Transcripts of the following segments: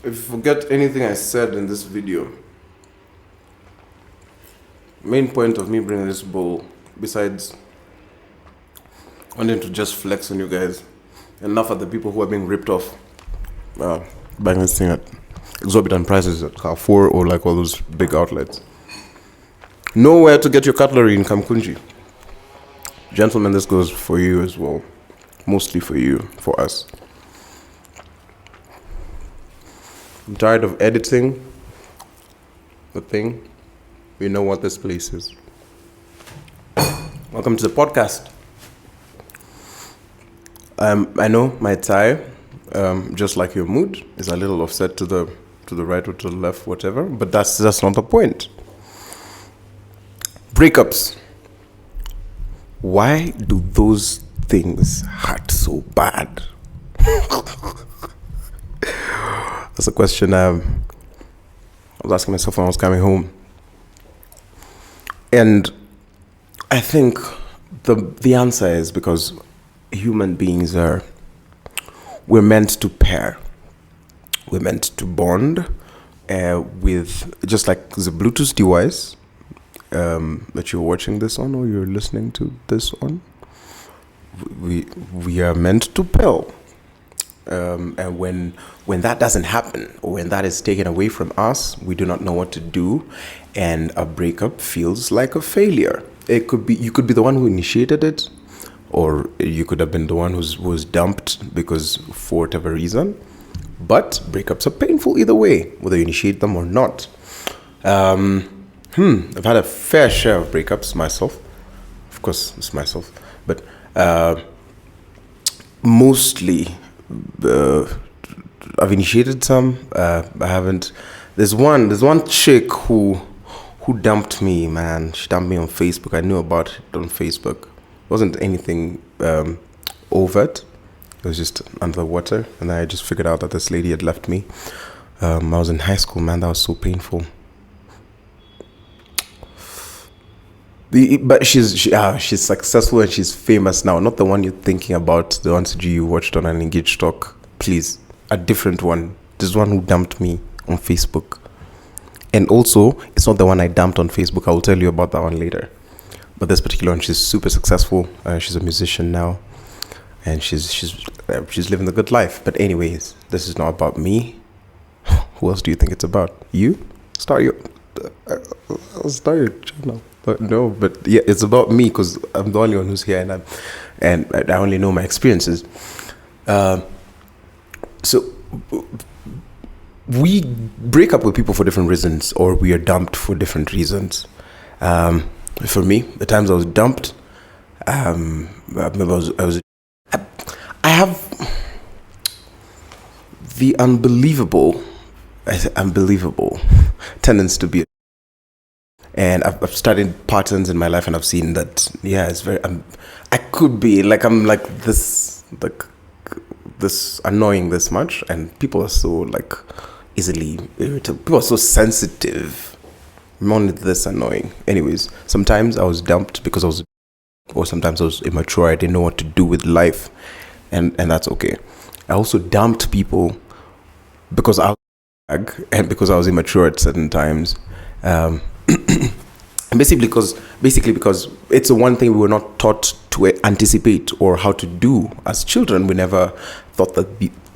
If you forget anything I said in this video, main point of me bringing this bowl, besides wanting to just flex on you guys, enough of the people who are being ripped off, buying this thing at exorbitant prices at Carrefour or like all those big outlets. Nowhere to get your cutlery in Kamkunji. Gentlemen, this goes for you as well. Mostly for you, for us. I'm tired of editing the thing. We know what this place is. Welcome to the podcast. I know my tie, just like your mood, is a little offset to the right or to the left, whatever. But that's not the point. Breakups. Why do those things hurt so bad? That's a question I was asking myself when I was coming home. And I think the answer is because human beings we're meant to pair. We're meant to bond with, just like the Bluetooth device that you're watching this on or you're listening to this on. We are meant to pal. And when that doesn't happen, or when that is taken away from us, we do not know what to do, and a breakup feels like a failure. It could be you could be the one who initiated it, or you could have been the one who was dumped because for whatever reason. But breakups are painful either way, whether you initiate them or not. I've had a fair share of breakups myself. Of course, it's myself, but mostly. I've initiated some. I haven't. There's one chick who dumped me, man. She dumped me on Facebook. I knew about it on Facebook. It wasn't anything overt. It was just under the water, and I just figured out that this lady had left me. I was in high school, man. That was so painful. But she's successful and she's famous now. Not the one you're thinking about, the one you watched on an Engaged Talk. Please, a different one. This one who dumped me on Facebook. And also, it's not the one I dumped on Facebook. I will tell you about that one later. But this particular one, she's super successful. She's a musician now, and she's living the good life. But anyways, this is not about me. Who else do you think it's about? You? Start your channel. No, but yeah, it's about me because I'm the only one who's here, and I only know my experiences. So we break up with people for different reasons, or we are dumped for different reasons. For me, the times I was dumped, I remember I have the unbelievable tendency to be. And I've studied patterns in my life, and I've seen that, yeah, it's very. I could be like I'm like this annoying this much, and people are so like easily irritable. People are so sensitive. I'm only this annoying. Anyways, sometimes I was dumped because sometimes I was immature. I didn't know what to do with life, and that's okay. I also dumped people because I was immature at certain times. Basically because it's the one thing we were not taught to anticipate or how to do as children. We never thought that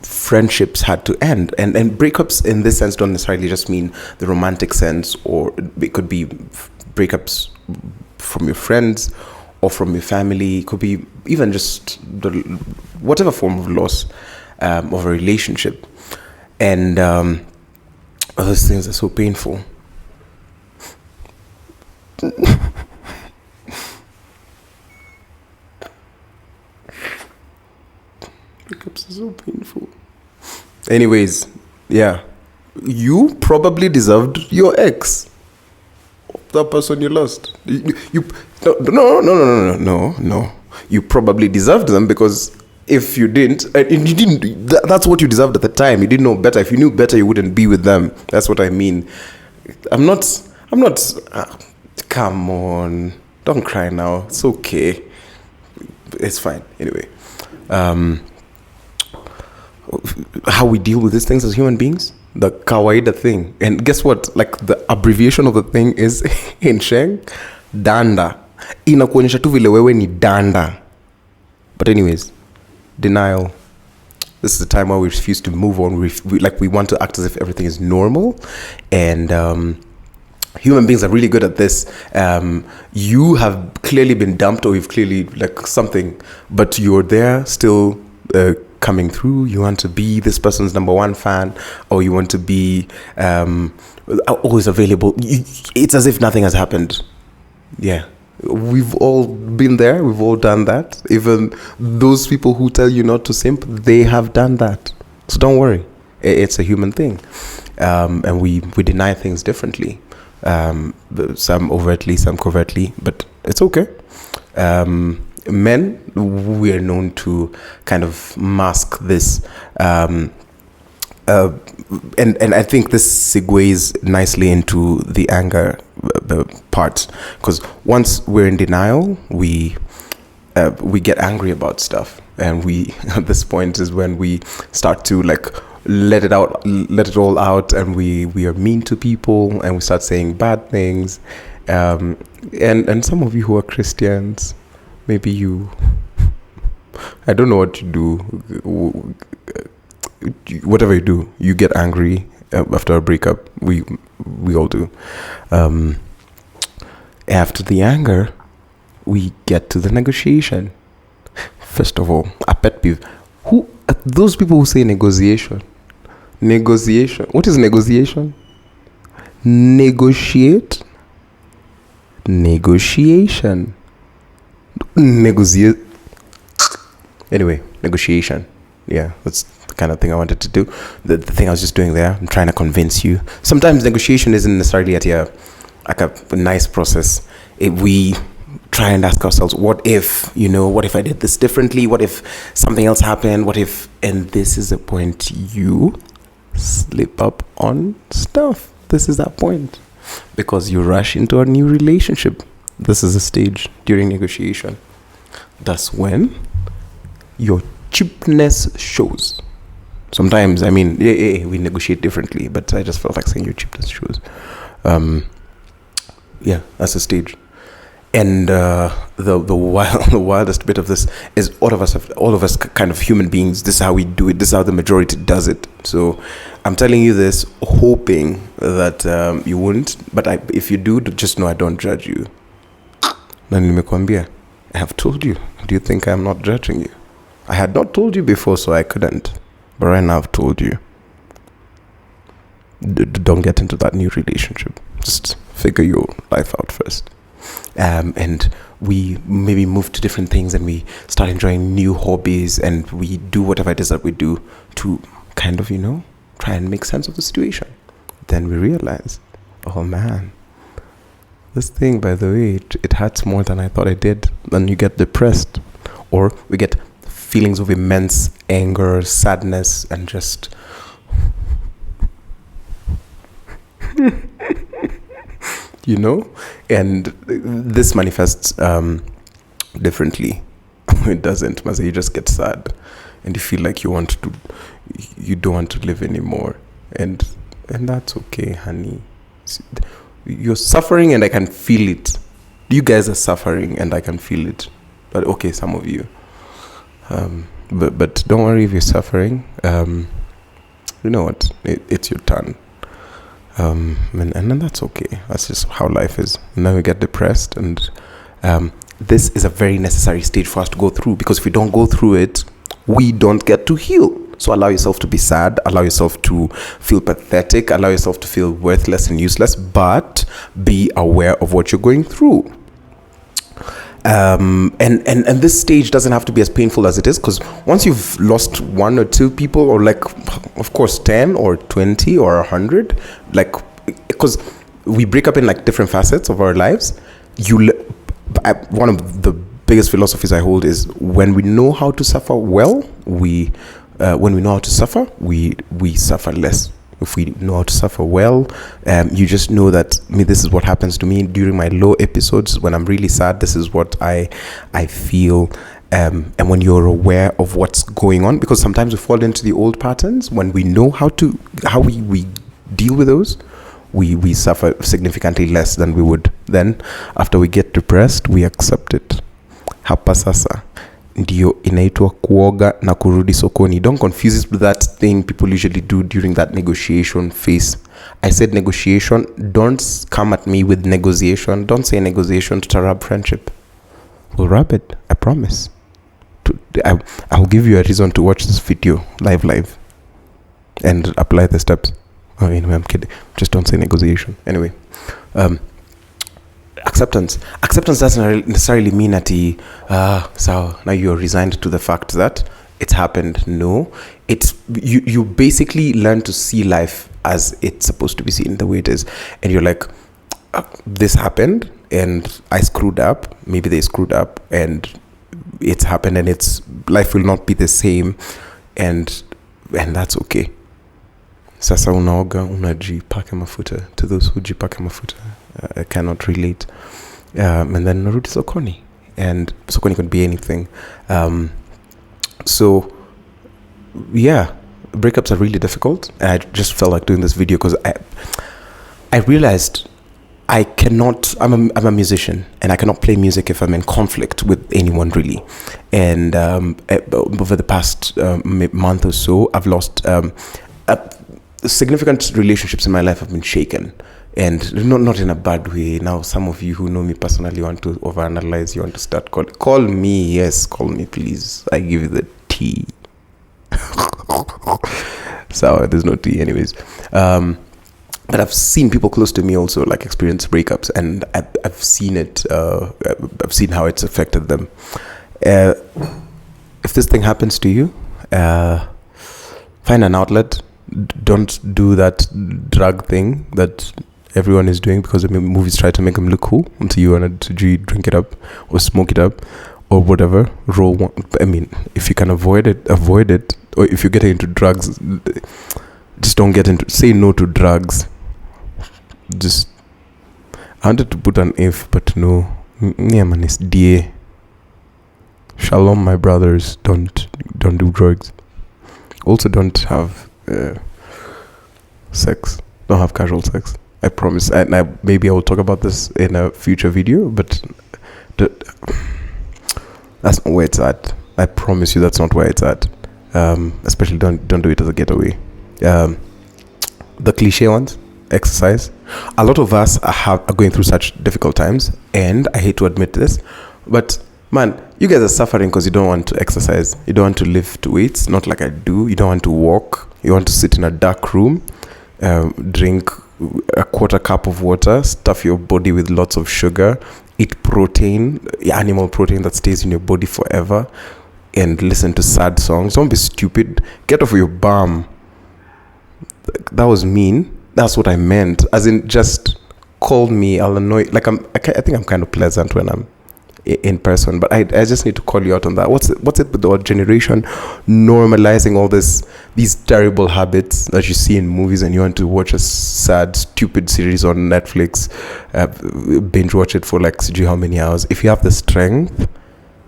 friendships had to end, and breakups in this sense don't necessarily just mean the romantic sense, or it could be breakups from your friends or from your family. It could be even just whatever form of loss of a relationship, and those things are so painful. Breakups are so painful. Anyways, yeah, you probably deserved your ex, that person you lost. No. You probably deserved them, because if you didn't, that's what you deserved at the time. You didn't know better. If you knew better, you wouldn't be with them. That's what I mean. I'm not. Come on, don't cry now. It's okay. It's fine. Anyway, how we deal with these things as human beings, the kawaida thing. And guess what? Like the abbreviation of the thing is in Sheng, danda. Inakuonyesha tu vile wewe ni danda. But anyways, denial. This is the time where we refuse to move on. We want to act as if everything is normal. And human beings are really good at this. You have clearly been dumped, or you've clearly like something, but you're there still coming through. You want to be this person's number one fan, or you want to be always available. It's as if nothing has happened. Yeah. We've all been there. We've all done that. Even those people who tell you not to simp, they have done that. So don't worry. It's a human thing. And we deny things differently. Some overtly, some covertly, but it's okay. Men, we are known to kind of mask this. And I think this segues nicely into the anger part, because once we're in denial, we get angry about stuff, and we at this point is when we start to like let it all out, and we are mean to people, and we start saying bad things, and some of you who are Christians, maybe you, I don't know what you do, whatever you do, you get angry after a breakup. We all do. After the anger, we get to the negotiation. First of all, a pet peeve. Who those people who say negotiation? Negotiation. What is negotiation? Negotiate. Negotiation. Negotiate. Anyway, negotiation. Yeah, that's the kind of thing I wanted to do. The thing I was just doing there, I'm trying to convince you. Sometimes negotiation isn't necessarily like a nice process. We try and ask ourselves, what if I did this differently? What if something else happened? What if, and this is the point you slip up on stuff. This is that point. Because you rush into a new relationship. This is a stage during negotiation. That's when your cheapness shows. Sometimes, I mean, we negotiate differently, but I just felt like saying your cheapness shows. Yeah, that's a stage. And the wildest bit of this is all of us kind of human beings. This is how we do it. This is how the majority does it. So I'm telling you this, hoping that you wouldn't. But if you do, just know I don't judge you. Na nimekwambia, I have told you. Do you think I'm not judging you? I had not told you before, so I couldn't. But right now I've told you. Don't get into that new relationship. Just figure your life out first. And we maybe move to different things, and we start enjoying new hobbies, and we do whatever it is that we do to kind of, try and make sense of the situation. Then we realize, oh man, this thing, by the way, it hurts more than I thought it did. Then you get depressed, or we get feelings of immense anger, sadness, and just and this manifests differently. It doesn't. You just get sad, and you feel like you don't want to live anymore, and that's okay, honey. You're suffering, and I can feel it. You guys are suffering, and I can feel it. But okay, some of you. But don't worry if you're suffering. You know what? It's your turn. And then that's okay. That's just how life is. And then we get depressed, and this is a very necessary stage for us to go through, because if we don't go through it, we don't get to heal. So allow yourself to be sad, allow yourself to feel pathetic, allow yourself to feel worthless and useless, but be aware of what you're going through. And this stage doesn't have to be as painful as it is, because once you've lost one or two people, or like, of course, 10 or 20 or 100, like, because we break up in like different facets of our lives. One of the biggest philosophies I hold is, when we know how to suffer well, we suffer less. If we know how to suffer well, you just know that, this is what happens to me during my low episodes when I'm really sad. This is what I feel, and when you're aware of what's going on, because sometimes we fall into the old patterns. When we know how we deal with those, we suffer significantly less than we would then. After we get depressed, we accept it. Hapa sasa ndio inaitwa kuoga na kurudi sokoni. Don't confuse it with that thing people usually do during that negotiation phase. I said negotiation. Don't come at me with negotiation. Don't say negotiation to rub friendship. We'll rub it, I promise. I'll give you a reason to watch this video live and apply the steps. Oh, anyway, I'm kidding. Just don't say negotiation. Anyway, acceptance doesn't necessarily mean that so now you're resigned to the fact that it's happened. No, it's you basically learn to see life as it's supposed to be seen, the way it is, and you're like, this happened and I screwed up, maybe they screwed up, and it's happened, and it's life will not be the same, and that's okay. Sasa unaoga unajipaka mafuta. To those who jipaka mafuta, I cannot relate. And then narudi sokoni, and sokoni could be anything. So yeah, breakups are really difficult, and I just felt like doing this video because I realized I cannot. I'm a musician, and I cannot play music if I'm in conflict with anyone, really. And over the past month or so, I've lost significant relationships in my life have been shaken, and not in a bad way. Now, some of you who know me personally want to overanalyze. You want to start call me. Yes, call me, please. I give you the tea. So there's no tea, anyways. But I've seen people close to me also like experience breakups, and I've seen it. I've seen how it's affected them. If this thing happens to you, find an outlet. Don't do that drug thing that everyone is doing, because the movies try to make them look cool until you want to drink it up or smoke it up or whatever. Roll one. I mean, if you can avoid it. Or if you're getting into drugs, just don't get into. Say no to drugs. Just, I wanted to put an if, but no. Yeah, man, it's DA. Shalom, my brothers. Don't do drugs. Also, don't have sex. Don't have casual sex. I promise. And maybe I will talk about this in a future video, but that's not where it's at. I promise you, that's not where it's at. Especially don't do it as a getaway. The cliche ones, exercise. A lot of us are going through such difficult times, and I hate to admit this, but man, you guys are suffering because you don't want to exercise. You don't want to lift weights, not like I do. You don't want to walk. You want to sit in a dark room, drink a quarter cup of water, stuff your body with lots of sugar, eat protein, animal protein that stays in your body forever, and listen to sad songs. Don't be stupid. Get off your bum. That was mean. That's what I meant. As in, just call me. I'll annoy. Like I think I'm kind of pleasant when I'm in person, but I just need to call you out on that. What's it with our generation normalizing all these terrible habits that you see in movies, and you want to watch a sad, stupid series on Netflix, binge watch it for like see how many hours? If you have the strength,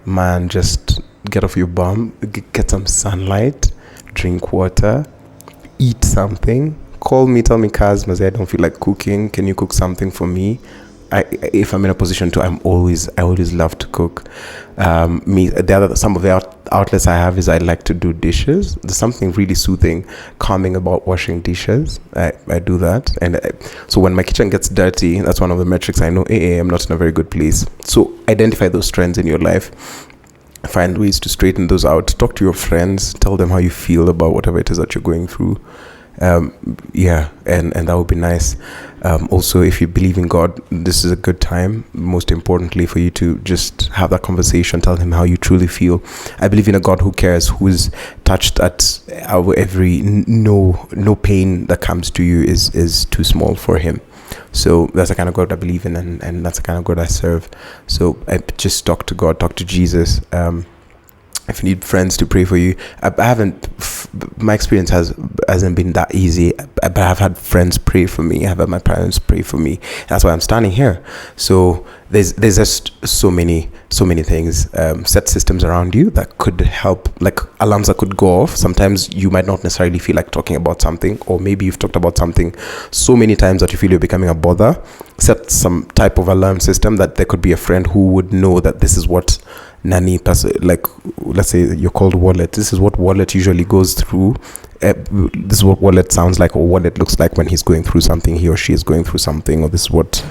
man, just get off your bum, get some sunlight, drink water, eat something. Call me, tell me, Kaz, I don't feel like cooking. Can you cook something for me? If I'm in a position to, I always love to cook. Some of the outlets I have is I like to do dishes. There's something really soothing, calming about washing dishes. I do that, and so when my kitchen gets dirty, that's one of the metrics I know. I'm not in a very good place. So identify those trends in your life. Find ways to straighten those out. Talk to your friends. Tell them how you feel about whatever it is that you're going through. And that would be nice. Also, if you believe in God, this is a good time, most importantly, for you to just have that conversation. Tell him how you truly feel. I believe in a God who cares, who is touched at our every no pain that comes to you is too small for him. So that's the kind of God I believe in, and that's the kind of God I serve. So I just talk to God, talk to Jesus. If you need friends to pray for you, my experience hasn't been that easy, but I've had friends pray for me. I've had my parents pray for me. That's why I'm standing here. So there's just so many so many things. Set systems around you that could help, like alarms that could go off. Sometimes you might not necessarily feel like talking about something, or maybe you've talked about something so many times that you feel you're becoming a bother. Set some type of alarm system that there could be a friend who would know that this is what Nani, like let's say your cold wallet, this is what wallet usually goes through. This is what wallet sounds like, or what it looks like when he's going through something, he or she is going through something, or this is what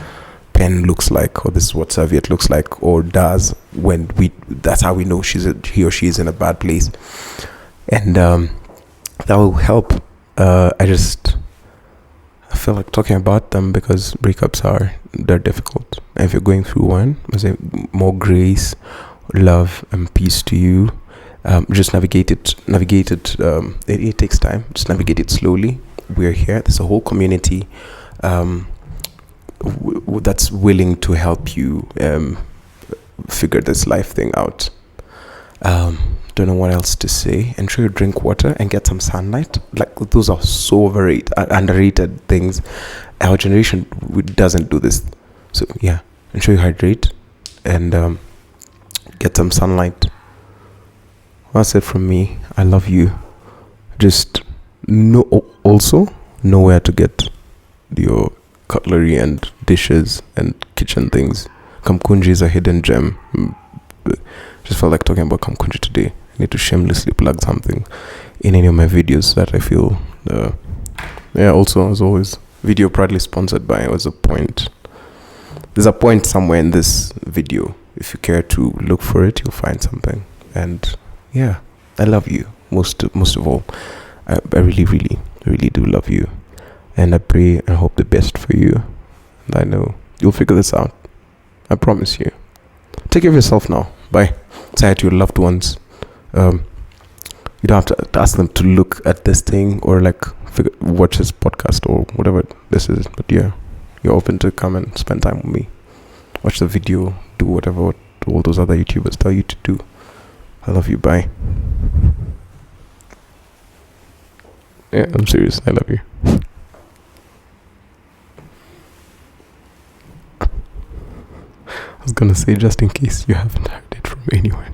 pen looks like, or this is what serviette looks like, or does when that's how we know he or she is in a bad place. And that will help. I feel like talking about them because breakups they're difficult. And if you're going through one, I say more grace, love, and peace to you. Just navigate it. It takes time. Just navigate it slowly. We're here. There's a whole community that's willing to help you figure this life thing out. Don't know what else to say. Ensure you drink water and get some sunlight. Like, those are so underrated things. Our generation doesn't do this. So yeah, ensure you hydrate and get some sunlight. That's it from me. I love you. Just also know where to get your cutlery and dishes and kitchen things. Kamkunji is a hidden gem. Just felt like talking about Kamkunji today. I need to shamelessly plug something in any of my videos that I feel. Also, as always, video proudly sponsored by There's a point somewhere in this video. If you care to look for it, you'll find something. And yeah, I love you most of all. I really, really, really do love you. And I pray and hope the best for you. And I know you'll figure this out. I promise you. Take care of yourself now. Bye. Say hi to your loved ones. You don't have to ask them to look at this thing or like watch this podcast or whatever this is. But yeah, you're open to come and spend time with me. Watch the video. Do whatever all those other YouTubers tell you to do. I love you. Bye. Yeah, I'm serious. I love you. I was gonna say, just in case you haven't heard it from anyone.